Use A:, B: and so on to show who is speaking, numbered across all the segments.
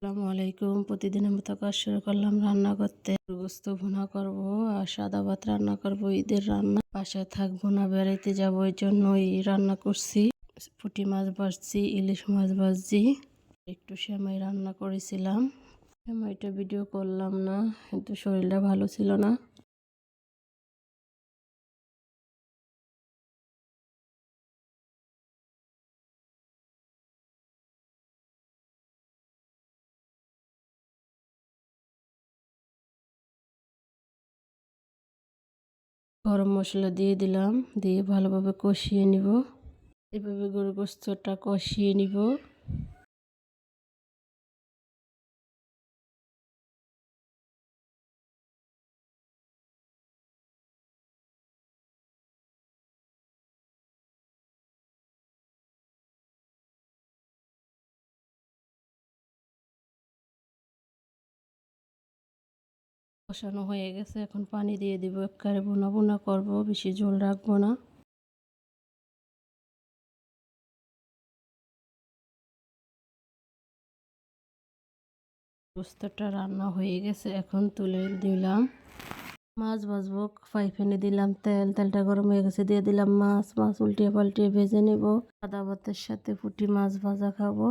A: আসসালামু আলাইকুম। প্রতিদিনের মতো কাজ শুরু করলাম রান্না করতে। গোস্ত ভুনা করব আর সাদা ভাত রান্না করব। ঈদের রান্না, বাসায় থাকবো না, বেড়াইতে যাবো, এই জন্যই রান্না করছি। পুঁটি মাছ ভাজছি, ইলিশ মাছ ভাজছি, একটু সেমাই রান্না করেছিলাম। সেমাইটা ভিডিও করলাম না, কিন্তু শরীরটা ভালো ছিল না। গরম মশলা দিয়ে দিলাম, দিয়ে ভালোভাবে কষিয়ে নিব। এভাবে গরুর গোস্তটা কষিয়ে নিব। কষানো হয়ে গেছে, এখন পানি দিয়ে দিব। একবারে বোনা বোনা করবো, বেশি ঝোল রাখবো না। গোস্তটা রান্না হয়ে গেছে, এখন তুলে দিলাম। মাছ ভাজবো, ফ্রাই প্যানে দিলাম তেল, তেলটা গরম হয়ে গেছে, দিয়ে দিলাম মাছ। মাছ উল্টিয়ে পাল্টিয়ে ভেজে নেব। সাদা ভাতের সাথে পুঁটি মাছ ভাজা খাবো।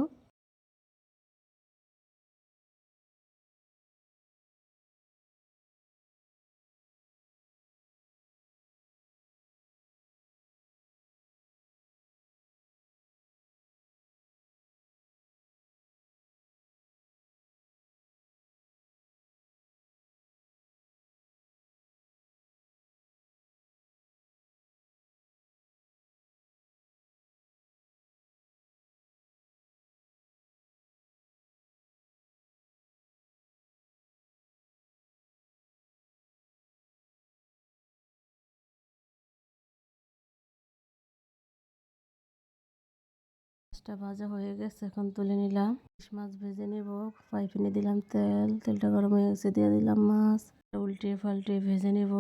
A: মাছটা ভাজা হয়ে গেছে, এখন তুলে নিলাম। ইলিশ মাছ ভেজে নেব। ফ্রাই প্যানে দিলাম তেল, তেলটা গরম হয়ে গেছে, দিয়ে দিলাম মাছ। উল্টিয়ে পাল্টিয়ে ভেজে নেব।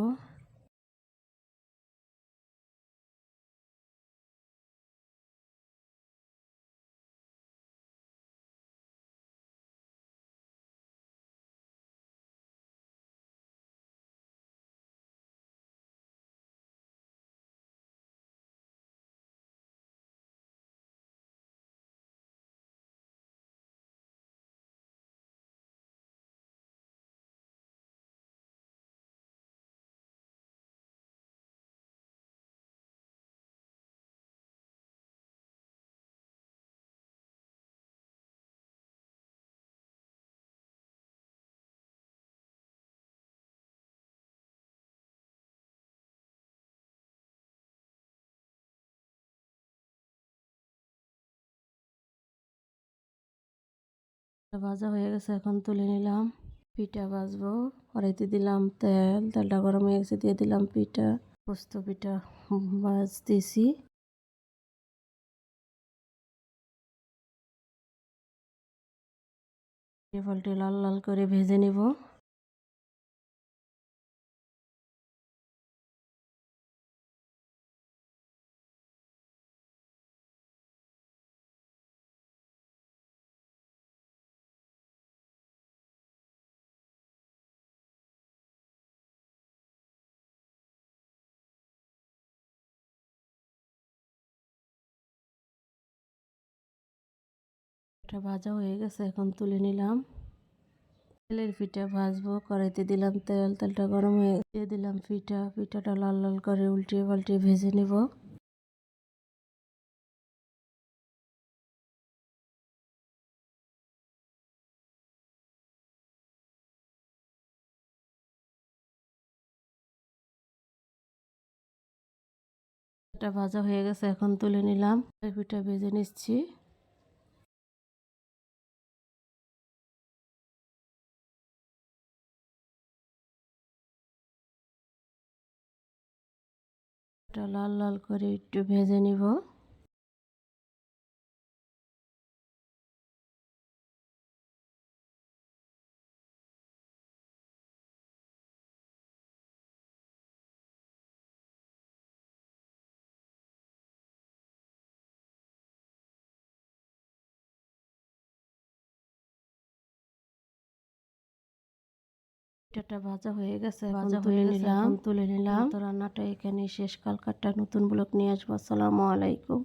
A: ভাজা হয়ে গেছে, এখন তুলে নিলাম। পিঠা ভাজবো। কড়াইতে দিলাম তেল, তেলটা গরম হয়ে গেছে, দিয়ে দিলাম পিঠা। পোস্ত পিঠা ভাজতেছি। পাল্টে লাল লাল করে ভেজে নেব। পিঠা ভাজা হয়ে গেছে, এখন তুলে নিলাম। তেলের পিঠা ভাজবো। কড়াইতে দিলাম তেল, তেলটা গরম হয়ে দিয়ে দিলাম পিঠা। পিঠাটা লাল লাল করে উল্টিয়ে পাল্টিয়ে ভেজে নেব। এটা ভাজা হয়ে গেছে, এখন তুলে নিলাম। পিঠা ভেজে নিচ্ছি। এটা লাল লাল করে একটু ভেজে নিব। পিঠাটা ভাজা হয়ে গেছে, ভাজা হয়ে নিলাম, তুলে নিলাম। তো রান্নাটা এখানে শেষ, কালকাটা নতুন ব্লগ নিয়ে আসবো। আসসালামু আলাইকুম।